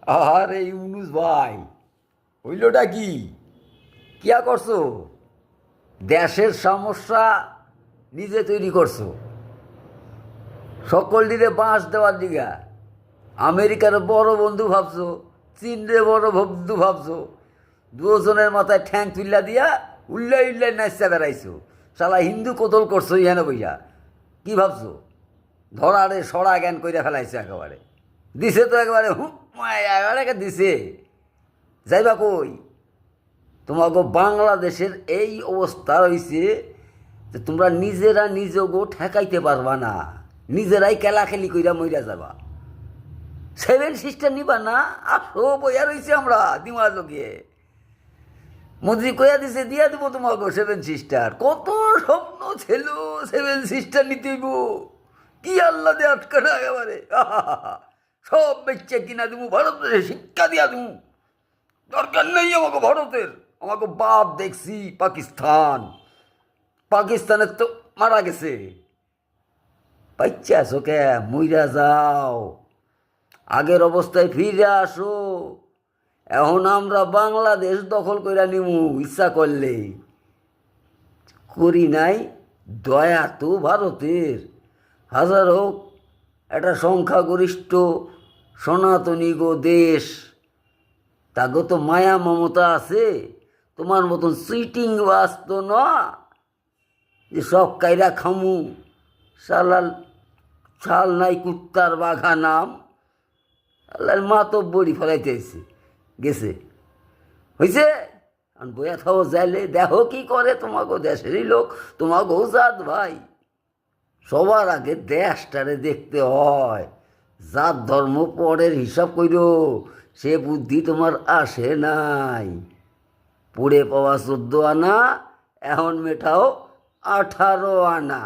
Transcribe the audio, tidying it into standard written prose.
আরে ইউনুস ভাই, হইলটা কি? কিয়া করছো? দেশের সমস্যা নিজে তৈরি করছো, সকল দিকে বাঁশ দেওয়ার দিঘা। আমেরিকার বড় বন্ধু ভাবছো, চীনরে বড় বন্ধু ভাবছো, দুজনের মাথায় ঠ্যাং তুল্লা দিয়া উল্লাই উল্লাই নাচা বেড়াইছো। শালা হিন্দু কোতল করছো ইহানে বইয়া। কি ভাবছো? ধরারে সরা জ্ঞান কইরা ফেলাইছে একেবারে। দিছে তো একেবারে একেবারে দিছে। যাইবা কই? তোমাকে বাংলাদেশের এই অবস্থা হয়েছে যে তোমরা নিজেরা নিজগো ঠেকাইতে পারবা না, নিজেরাই খেলাখেলি কইরা মইরা যাবা। সেভেন সিস্টার নিবা না? আসো, বইয়া রয়েছে আমরা দিমার লোকে। মোদি কইয়া দিছে, দিয়া দিব তোমাকে সেভেন সিস্টার। কত স্বপ্ন ছিল সেভেন সিস্টার নিতে হইব। কি আল্লাহ দিয়ে আটকানো একেবারে। সব বেচে কিনা দিব, ভারতের শিক্ষা দিয়া দিব। দরকার নেই আমাকে ভারতের, আমাকে বাপ দেখছি পাকিস্তান। পাকিস্তানের তো মারা গেছে। পাইচ্ছা আছো কে? মইরা যাও, আগের অবস্থায় ফিরে আসো। এখন আমরা বাংলাদেশ দখল কইরা নিমু ইচ্ছা করলে। করি নাই? দয়া তো ভারতের। হাজার হোক একটা সংখ্যাগরিষ্ঠ সনাতনী গো দেশ, তাগো তো মায়া মমতা আছে। তোমার মতন চিটিং বাস তো না যে সব কাইরা খামু। শালাল শাল নাই কুত্তার বাঘা নাম। আল্লাহর মা তো বড়ি ফেলাইতেছে গেছে। হয়েছে? বইয়া থাও যাইলে দেখো কি করে তোমাকে দেশেরই লোক, তোমাকেও জাত ভাই। সবার আগে দেশটারে দেখতে হয়। জাত ধর্ম পরের হিসাব কইরো, সে বুদ্ধি তোমার আসে নাই। পড়ে পাওয়া 14 আনা, এখন মেটাও 18 আনা।